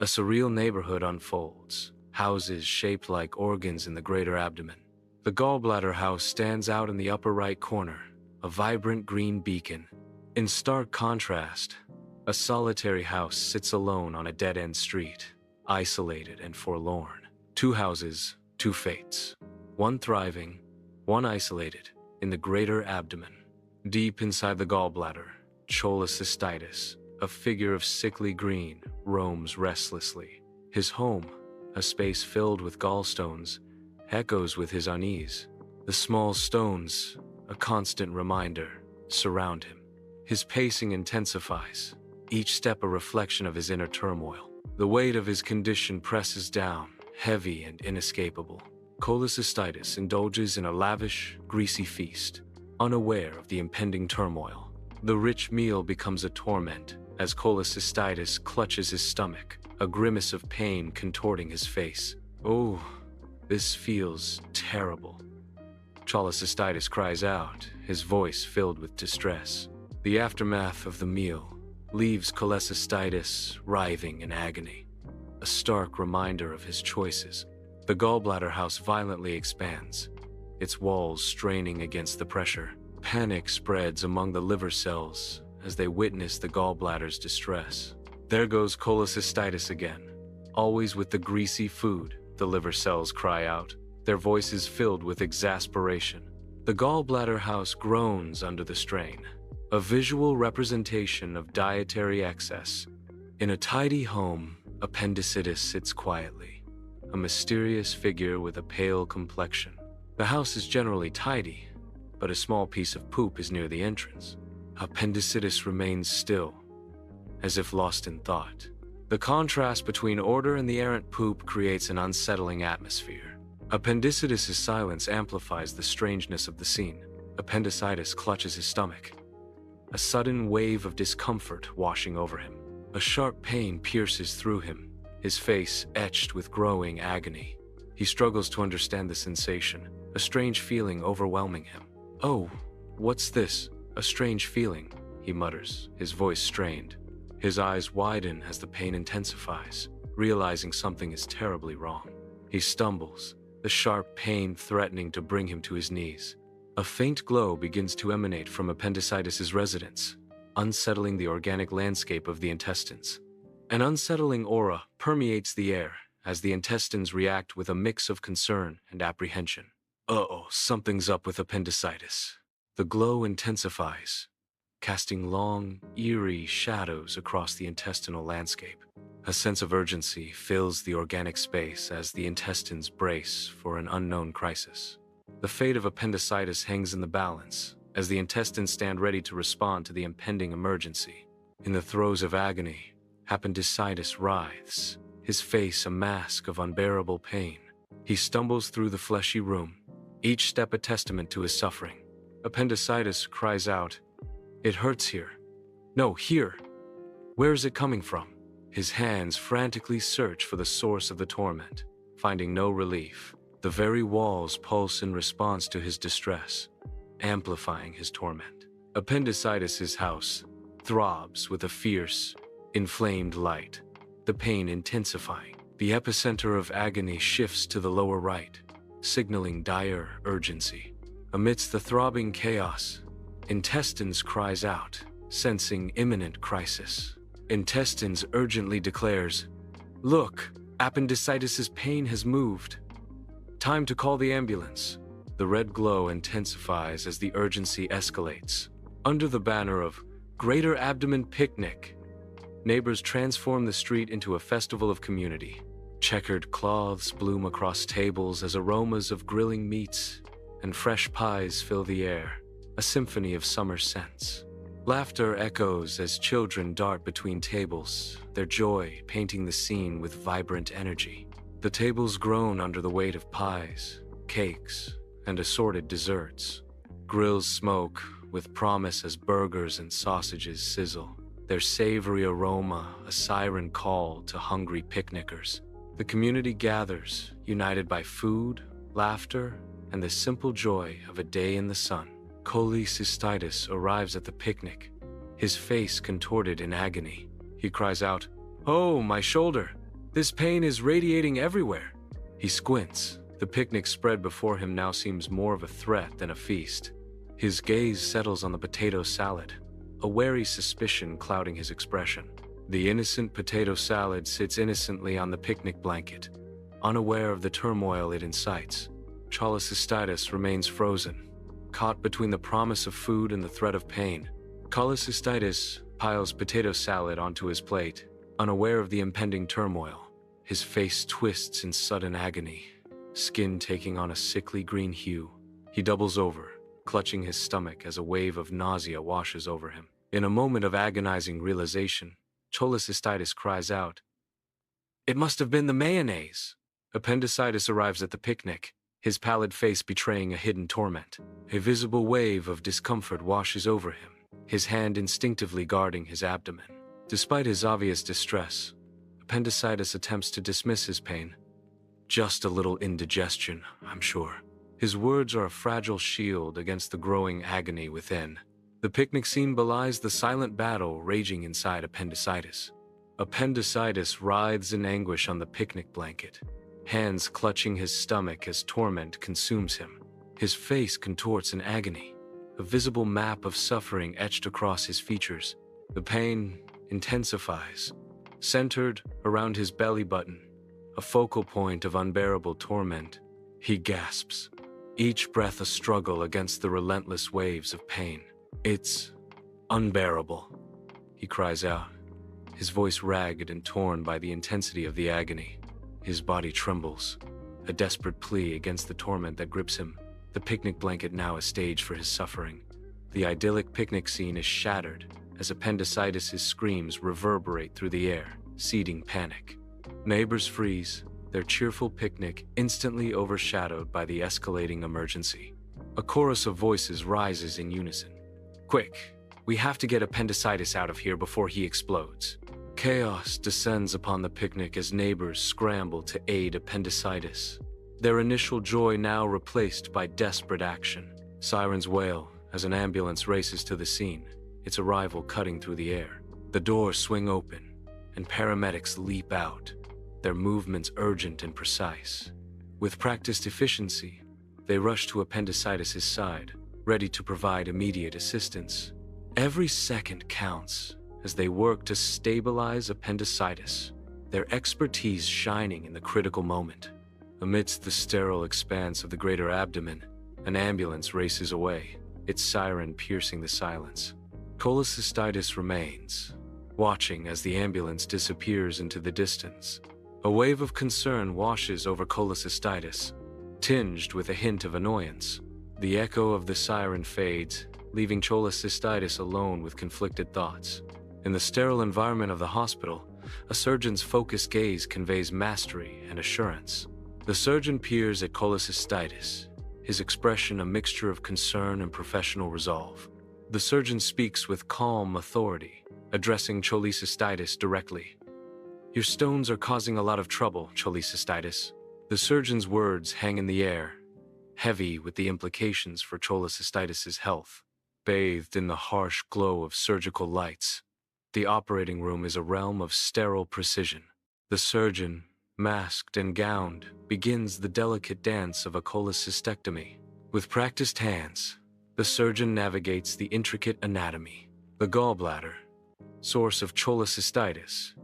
A surreal neighborhood unfolds, houses shaped like organs in the greater abdomen. The gallbladder house stands out in the upper right corner, a vibrant green beacon. In stark contrast, a solitary house sits alone on a dead-end street, isolated and forlorn. Two houses, two fates. One thriving, one isolated, in the greater abdomen. Deep inside the gallbladder, Cholecystitis, a figure of sickly green, roams restlessly. His home, a space filled with gallstones, echoes with his unease. The small stones, a constant reminder, surround him. His pacing intensifies, each step a reflection of his inner turmoil. The weight of his condition presses down, heavy and inescapable. Cholecystitis indulges in a lavish, greasy feast, unaware of the impending turmoil. The rich meal becomes a torment as Cholecystitis clutches his stomach, a grimace of pain contorting his face. "Oh, this feels terrible." Cholecystitis cries out, his voice filled with distress. The aftermath of the meal leaves Cholecystitis writhing in agony, a stark reminder of his choices. The gallbladder house violently expands, its walls straining against the pressure. Panic spreads among the liver cells as they witness the gallbladder's distress. There goes Cholecystitis again, always with the greasy food, the liver cells cry out, their voices filled with exasperation. The gallbladder house groans under the strain, a visual representation of dietary excess. In a tidy home, Appendicitis sits quietly, a mysterious figure with a pale complexion. The house is generally tidy, but a small piece of poop is near the entrance. Appendicitis remains still, as if lost in thought. The contrast between order and the errant poop creates an unsettling atmosphere. Appendicitis' silence amplifies the strangeness of the scene. Appendicitis clutches his stomach, a sudden wave of discomfort washing over him. A sharp pain pierces through him, his face etched with growing agony. He struggles to understand the sensation, a strange feeling overwhelming him. "Oh, what's this? A strange feeling," he mutters, his voice strained. His eyes widen as the pain intensifies, realizing something is terribly wrong. He stumbles, the sharp pain threatening to bring him to his knees. A faint glow begins to emanate from Appendicitis' residence, unsettling the organic landscape of the intestines. An unsettling aura permeates the air as the intestines react with a mix of concern and apprehension. Uh-oh, something's up with Appendicitis. The glow intensifies, casting long, eerie shadows across the intestinal landscape. A sense of urgency fills the organic space as the intestines brace for an unknown crisis. The fate of Appendicitis hangs in the balance as the intestines stand ready to respond to the impending emergency. In the throes of agony, Appendicitis writhes, his face a mask of unbearable pain. He stumbles through the fleshy room, each step a testament to his suffering. Appendicitis cries out, "It hurts here. No, here. Where is it coming from?" His hands frantically search for the source of the torment, finding no relief. The very walls pulse in response to his distress, amplifying his torment. Appendicitis' house throbs with a fierce, inflamed light, the pain intensifying. The epicenter of agony shifts to the lower right, signaling dire urgency. Amidst the throbbing chaos, Intestines cries out, sensing imminent crisis. Intestines urgently declares, "Look, Appendicitis' pain has moved. Time to call the ambulance." The red glow intensifies as the urgency escalates. Under the banner of Greater Abdomen Picnic, neighbors transform the street into a festival of community. Checkered cloths bloom across tables as aromas of grilling meats and fresh pies fill the air, a symphony of summer scents. Laughter echoes as children dart between tables, their joy painting the scene with vibrant energy. The tables groan under the weight of pies, cakes, and assorted desserts. Grills smoke with promise as burgers and sausages sizzle, their savory aroma a siren call to hungry picnickers. The community gathers, united by food, laughter, and the simple joy of a day in the sun. Cholecystitis arrives at the picnic, his face contorted in agony. He cries out, "Oh, my shoulder! This pain is radiating everywhere. He squints. The picnic spread before him now seems more of a threat than a feast. His gaze settles on the potato salad, a wary suspicion clouding his expression. The innocent potato salad sits innocently on the picnic blanket, unaware of the turmoil it incites. Cholecystitis remains frozen, caught between the promise of food and the threat of pain. Cholecystitis piles potato salad onto his plate, unaware of the impending turmoil. His face twists in sudden agony, skin taking on a sickly green hue. He doubles over, clutching his stomach as a wave of nausea washes over him. In a moment of agonizing realization, Cholecystitis cries out, "It must have been the mayonnaise!" Appendicitis arrives at the picnic, his pallid face betraying a hidden torment. A visible wave of discomfort washes over him, his hand instinctively guarding his abdomen. Despite his obvious distress, Appendicitis attempts to dismiss his pain. "Just a little indigestion, I'm sure." His words are a fragile shield against the growing agony within. The picnic scene belies the silent battle raging inside Appendicitis. Appendicitis writhes in anguish on the picnic blanket, hands clutching his stomach as torment consumes him. His face contorts in agony, a visible map of suffering etched across his features. The pain intensifies, centered around his belly button, a focal point of unbearable torment. He gasps, each breath a struggle against the relentless waves of pain. "It's unbearable," he cries out, his voice ragged and torn by the intensity of the agony. His body trembles, a desperate plea against the torment that grips him. The picnic blanket now a stage for his suffering. The idyllic picnic scene is shattered as Appendicitis' screams reverberate through the air, seeding panic. Neighbors freeze, their cheerful picnic instantly overshadowed by the escalating emergency. A chorus of voices rises in unison. "Quick, we have to get Appendicitis out of here before he explodes." Chaos descends upon the picnic as neighbors scramble to aid Appendicitis, their initial joy now replaced by desperate action. Sirens wail as an ambulance races to the scene, its arrival cutting through the air. The doors swing open, and paramedics leap out, their movements urgent and precise. With practiced efficiency, they rush to Appendicitis' side, ready to provide immediate assistance. Every second counts as they work to stabilize Appendicitis, their expertise shining in the critical moment. Amidst the sterile expanse of the greater abdomen, an ambulance races away, its siren piercing the silence. Cholecystitis remains, watching as the ambulance disappears into the distance. A wave of concern washes over Cholecystitis, tinged with a hint of annoyance. The echo of the siren fades, leaving Cholecystitis alone with conflicted thoughts. In the sterile environment of the hospital, a surgeon's focused gaze conveys mastery and assurance. The surgeon peers at Cholecystitis, his expression a mixture of concern and professional resolve. The surgeon speaks with calm authority, addressing Cholecystitis directly. "Your stones are causing a lot of trouble, Cholecystitis." The surgeon's words hang in the air, heavy with the implications for Cholecystitis' health. Bathed in the harsh glow of surgical lights, the operating room is a realm of sterile precision. The surgeon, masked and gowned, begins the delicate dance of a cholecystectomy. With practiced hands, the surgeon navigates the intricate anatomy. The gallbladder, source of cholecystitis,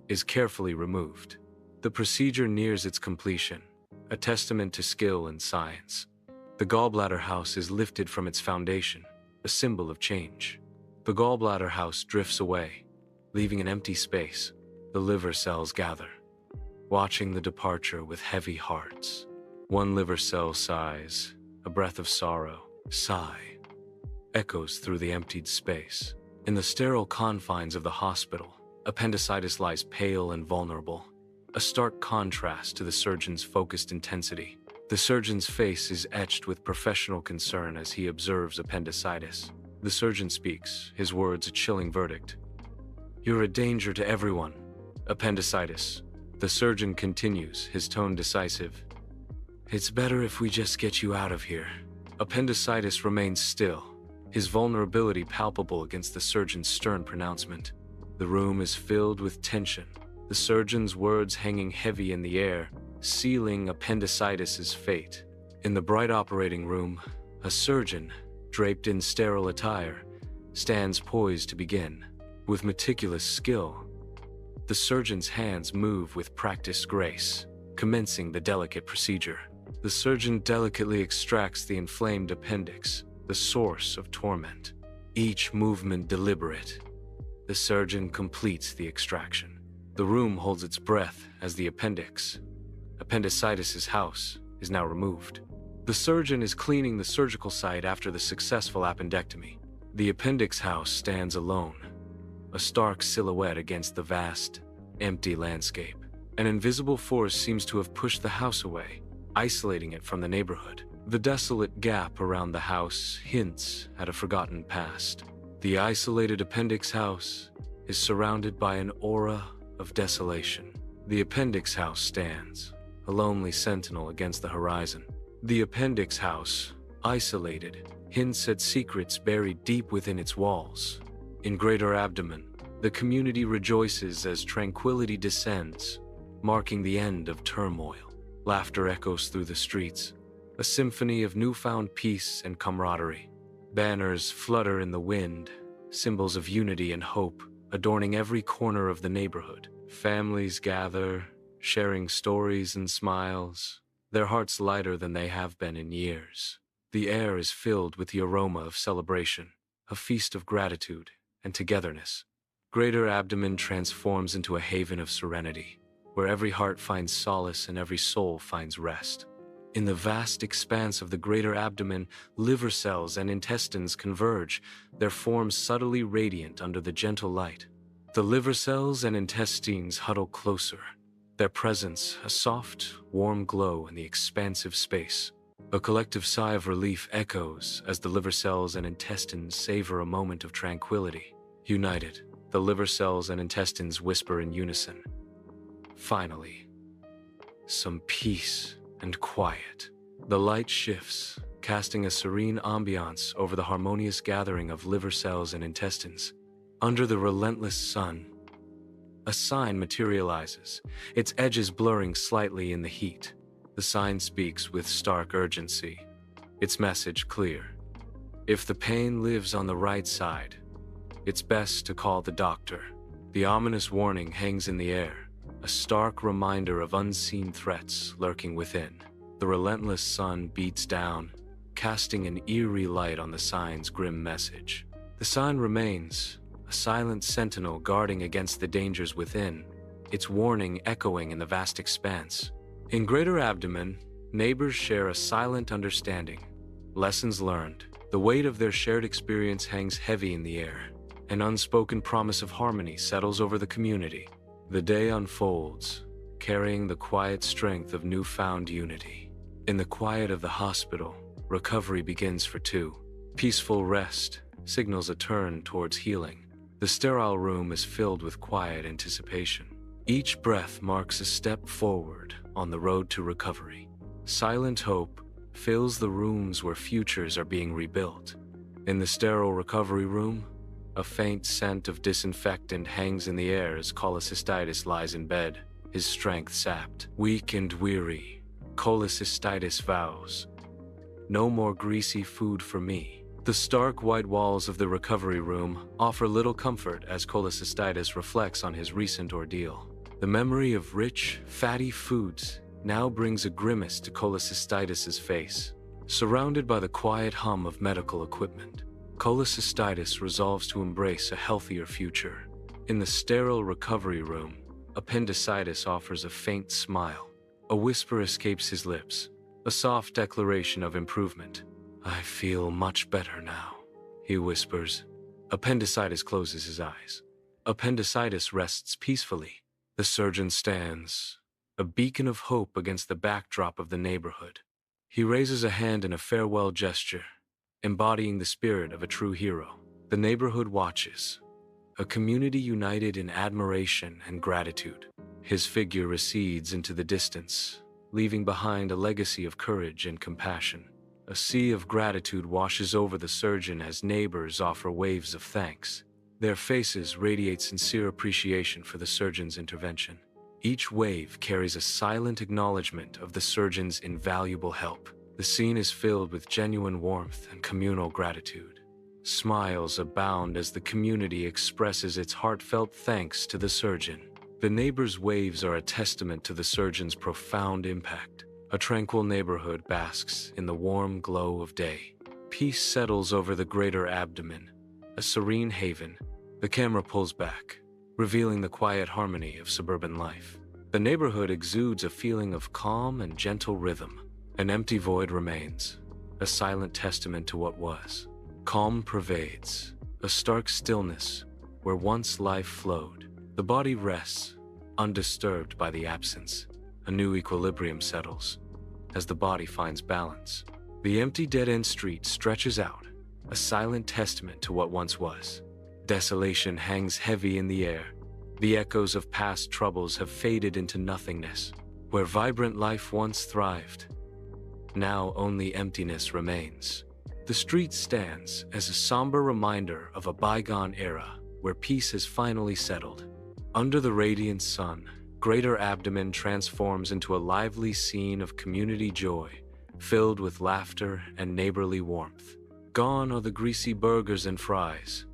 is carefully removed. The procedure nears its completion, a testament to skill and science. The gallbladder house is lifted from its foundation, a symbol of change. The gallbladder house drifts away, leaving an empty space. The liver cells gather, watching the departure with heavy hearts. One liver cell sighs, a breath of sorrow, sigh, echoes through the emptied space. In the sterile confines of the hospital, Appendicitis lies pale and vulnerable, a stark contrast to the surgeon's focused intensity. The surgeon's face is etched with professional concern as he observes Appendicitis. The surgeon speaks, his words a chilling verdict. "You're a danger to everyone, Appendicitis." The surgeon continues, his tone decisive. "It's better if we just get you out of here." Appendicitis remains still, his vulnerability palpable against the surgeon's stern pronouncement. The room is filled with tension, the surgeon's words hanging heavy in the air, sealing appendicitis' fate. In the bright operating room, a surgeon, draped in sterile attire, stands poised to begin. With meticulous skill, the surgeon's hands move with practiced grace, commencing the delicate procedure. The surgeon delicately extracts the inflamed appendix, the source of torment. Each movement deliberate. The surgeon completes the extraction. The room holds its breath as the appendicitis' house, is now removed. The surgeon is cleaning the surgical site after the successful appendectomy. The appendix house stands alone, a stark silhouette against the vast, empty landscape. An invisible force seems to have pushed the house away, isolating it from the neighborhood. The desolate gap around the house hints at a forgotten past. The isolated appendix house is surrounded by an aura of desolation. The appendix house stands, a lonely sentinel against the horizon. The appendix house, isolated, hints at secrets buried deep within its walls. In Greater Abdomen, the community rejoices as tranquility descends, marking the end of turmoil. Laughter echoes through the streets, a symphony of newfound peace and camaraderie. Banners flutter in the wind, symbols of unity and hope, adorning every corner of the neighborhood. Families gather, sharing stories and smiles, their hearts lighter than they have been in years. The air is filled with the aroma of celebration, a feast of gratitude and togetherness. Greater Abdomen transforms into a haven of serenity, where every heart finds solace and every soul finds rest. In the vast expanse of the Greater Abdomen, liver cells and intestines converge, their forms subtly radiant under the gentle light. The liver cells and intestines huddle closer, their presence a soft, warm glow in the expansive space. A collective sigh of relief echoes as the liver cells and intestines savor a moment of tranquility. United, the liver cells and intestines whisper in unison. Finally, some peace and quiet. The light shifts, casting a serene ambiance over the harmonious gathering of liver cells and intestines. Under the relentless sun, a sign materializes, its edges blurring slightly in the heat. The sign speaks with stark urgency, its message clear. If the pain lives on the right side, it's best to call the doctor. The ominous warning hangs in the air, a stark reminder of unseen threats lurking within. The relentless sun beats down, casting an eerie light on the sign's grim message. The sign remains, a silent sentinel guarding against the dangers within, its warning echoing in the vast expanse. In Greater Abdomen, neighbors share a silent understanding. Lessons learned. The weight of their shared experience hangs heavy in the air. An unspoken promise of harmony settles over the community. The day unfolds, carrying the quiet strength of newfound unity. In the quiet of the hospital, recovery begins for two. Peaceful rest signals a turn towards healing. The sterile room is filled with quiet anticipation. Each breath marks a step forward on the road to recovery. Silent hope fills the rooms where futures are being rebuilt. In the sterile recovery room, a faint scent of disinfectant hangs in the air as Cholecystitis lies in bed, his strength sapped. Weak and weary, Cholecystitis vows, "No more greasy food for me." The stark white walls of the recovery room offer little comfort as Cholecystitis reflects on his recent ordeal. The memory of rich, fatty foods now brings a grimace to Cholecystitis' face. Surrounded by the quiet hum of medical equipment, Cholecystitis resolves to embrace a healthier future. In the sterile recovery room, Appendicitis offers a faint smile. A whisper escapes his lips, a soft declaration of improvement. "I feel much better now," he whispers. Appendicitis closes his eyes. Appendicitis rests peacefully. The surgeon stands, a beacon of hope against the backdrop of the neighborhood. He raises a hand in a farewell gesture, embodying the spirit of a true hero. The neighborhood watches, a community united in admiration and gratitude. His figure recedes into the distance, leaving behind a legacy of courage and compassion. A sea of gratitude washes over the surgeon as neighbors offer waves of thanks. Their faces radiate sincere appreciation for the surgeon's intervention. Each wave carries a silent acknowledgement of the surgeon's invaluable help. The scene is filled with genuine warmth and communal gratitude. Smiles abound as the community expresses its heartfelt thanks to the surgeon. The neighbors' waves are a testament to the surgeon's profound impact. A tranquil neighborhood basks in the warm glow of day. Peace settles over the greater abdomen, a serene haven. The camera pulls back, revealing the quiet harmony of suburban life. The neighborhood exudes a feeling of calm and gentle rhythm. An empty void remains, a silent testament to what was. Calm pervades, a stark stillness where once life flowed. The body rests, undisturbed by the absence. A new equilibrium settles. As the body finds balance, the empty dead-end street stretches out, a silent testament to what once was. Desolation hangs heavy in the air. The echoes of past troubles have faded into nothingness. Where vibrant life once thrived, now only emptiness remains. The street stands as a somber reminder of a bygone era where peace has finally settled. Under the radiant sun, greater abdomen transforms into a lively scene of community joy, filled with laughter and neighborly warmth. Gone are the greasy burgers and fries.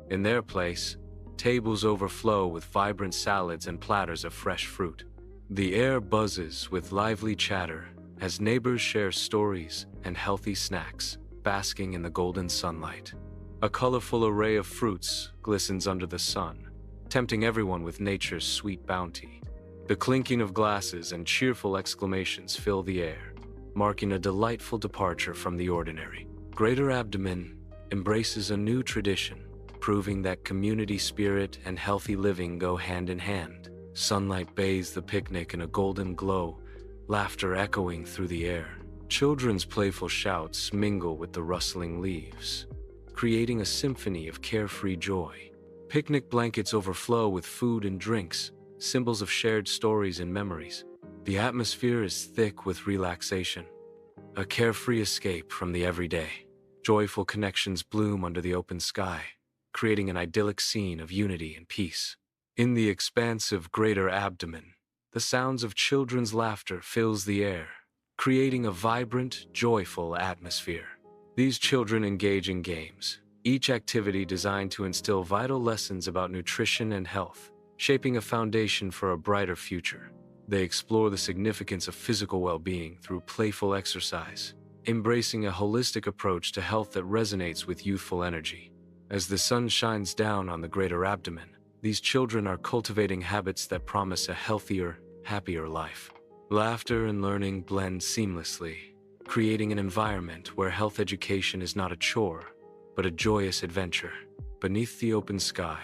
In their place, tables overflow with vibrant salads and platters of fresh fruit. The air buzzes with lively chatter as neighbors share stories and healthy snacks, basking in the golden sunlight. A colorful array of fruits glistens under the sun, tempting everyone with nature's sweet bounty. The clinking of glasses and cheerful exclamations fill the air, marking a delightful departure from the ordinary. Greater Abdomen embraces a new tradition, proving that community spirit and healthy living go hand in hand. Sunlight bathes the picnic in a golden glow, laughter echoing through the air. Children's playful shouts mingle with the rustling leaves, creating a symphony of carefree joy. Picnic blankets overflow with food and drinks, symbols of shared stories and memories. The atmosphere is thick with relaxation, a carefree escape from the everyday. Joyful connections bloom under the open sky, creating an idyllic scene of unity and peace. In the expansive greater abdomen, the sounds of children's laughter fills the air, creating a vibrant, joyful atmosphere. These children engage in games, each activity designed to instill vital lessons about nutrition and health, shaping a foundation for a brighter future. They explore the significance of physical well-being through playful exercise, embracing a holistic approach to health that resonates with youthful energy. As the sun shines down on the greater abdomen, these children are cultivating habits that promise a healthier, happier life. Laughter and learning blend seamlessly, creating an environment where health education is not a chore, but a joyous adventure. Beneath the open sky,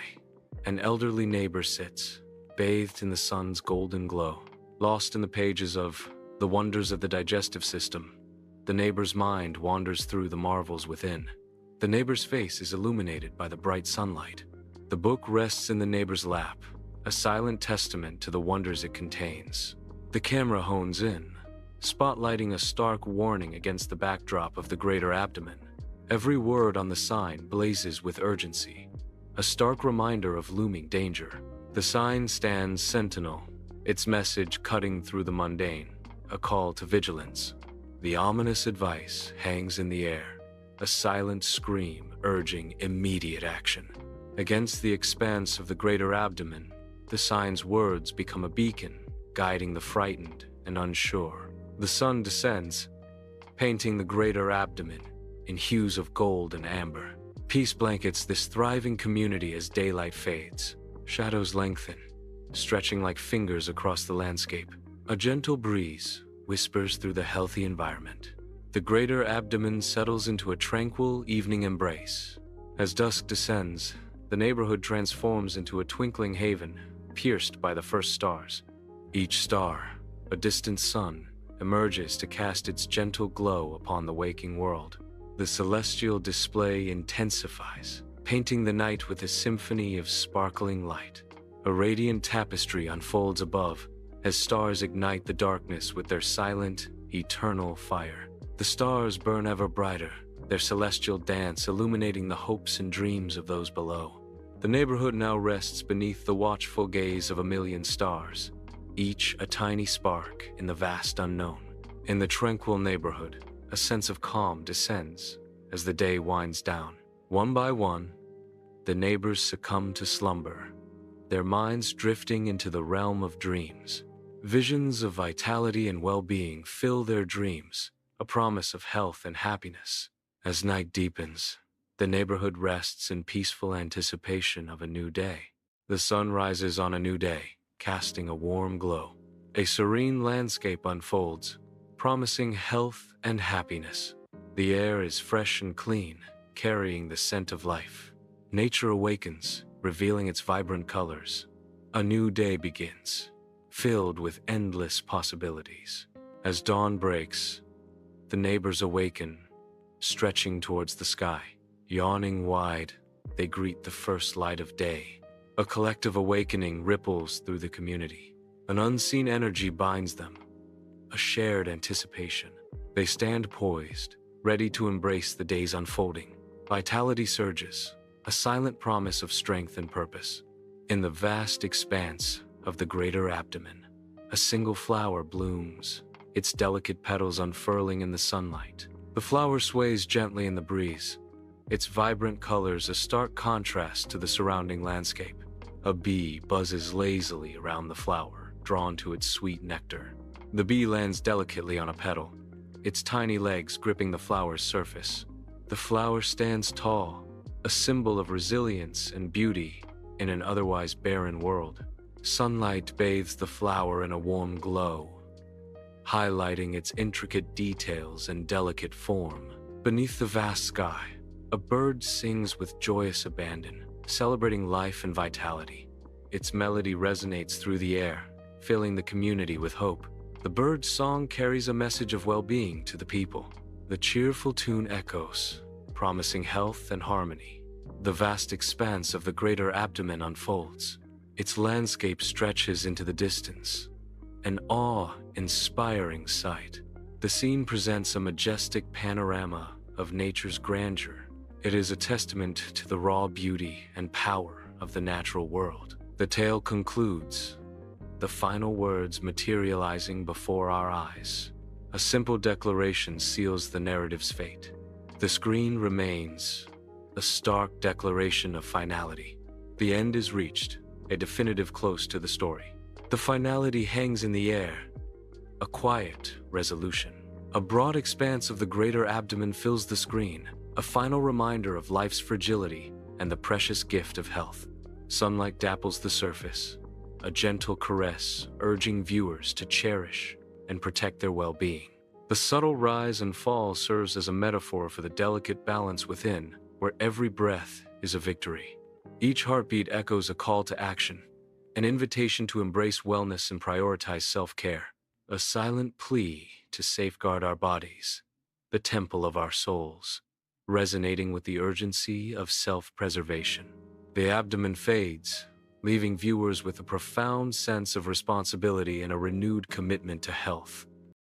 an elderly neighbor sits, bathed in the sun's golden glow. Lost in the pages of The Wonders of the Digestive System, the neighbor's mind wanders through the marvels within. The neighbor's face is illuminated by the bright sunlight. The book rests in the neighbor's lap, a silent testament to the wonders it contains. The camera hones in, spotlighting a stark warning against the backdrop of the greater abdomen. Every word on the sign blazes with urgency, a stark reminder of looming danger. The sign stands sentinel, its message cutting through the mundane, a call to vigilance. The ominous advice hangs in the air, a silent scream urging immediate action. Against the expanse of the greater abdomen, the sign's words become a beacon, guiding the frightened and unsure. The sun descends, painting the greater abdomen in hues of gold and amber. Peace blankets this thriving community as daylight fades. Shadows lengthen, stretching like fingers across the landscape. A gentle breeze whispers through the healthy environment. The greater abdomen settles into a tranquil evening embrace. As dusk descends, the neighborhood transforms into a twinkling haven, pierced by the first stars. Each star, a distant sun, emerges to cast its gentle glow upon the waking world. The celestial display intensifies, painting the night with a symphony of sparkling light. A radiant tapestry unfolds above, as stars ignite the darkness with their silent, eternal fire. The stars burn ever brighter, their celestial dance illuminating the hopes and dreams of those below. The neighborhood now rests beneath the watchful gaze of a million stars, each a tiny spark in the vast unknown. In the tranquil neighborhood, a sense of calm descends as the day winds down. One by one, the neighbors succumb to slumber, their minds drifting into the realm of dreams. Visions of vitality and well-being fill their dreams, a promise of health and happiness. As night deepens, the neighborhood rests in peaceful anticipation of a new day. The sun rises on a new day, casting a warm glow. A serene landscape unfolds, promising health and happiness. The air is fresh and clean, carrying the scent of life. Nature awakens, revealing its vibrant colors. A new day begins, filled with endless possibilities. As dawn breaks, the neighbors awaken, stretching towards the sky. Yawning wide, they greet the first light of day. A collective awakening ripples through the community. An unseen energy binds them, a shared anticipation. They stand poised, ready to embrace the day's unfolding. Vitality surges, a silent promise of strength and purpose. In the vast expanse of the greater abdomen, a single flower blooms, its delicate petals unfurling in the sunlight. The flower sways gently in the breeze, its vibrant colors a stark contrast to the surrounding landscape. A bee buzzes lazily around the flower, drawn to its sweet nectar. The bee lands delicately on a petal, its tiny legs gripping the flower's surface. The flower stands tall, a symbol of resilience and beauty in an otherwise barren world. Sunlight bathes the flower in a warm glow, highlighting its intricate details and delicate form. Beneath the vast sky, a bird sings with joyous abandon, celebrating life and vitality. Its melody resonates through the air, filling the community with hope. The bird's song carries a message of well-being to the people. The cheerful tune echoes, promising health and harmony. The vast expanse of the greater abdomen unfolds. Its landscape stretches into the distance, an awe-inspiring sight. The scene presents a majestic panorama of nature's grandeur. It is a testament to the raw beauty and power of the natural world. The tale concludes, the final words materializing before our eyes. A simple declaration seals the narrative's fate. The screen remains, a stark declaration of finality. The end is reached, a definitive close to the story. The finality hangs in the air, a quiet resolution. A broad expanse of the greater abdomen fills the screen, a final reminder of life's fragility and the precious gift of health. Sunlight dapples the surface, a gentle caress urging viewers to cherish and protect their well-being. The subtle rise and fall serves as a metaphor for the delicate balance within, where every breath is a victory. Each heartbeat echoes a call to action, an invitation to embrace wellness and prioritize self-care, a silent plea to safeguard our bodies, the temple of our souls, resonating with the urgency of self-preservation. The abdomen fades, leaving viewers with a profound sense of responsibility and a renewed commitment to health.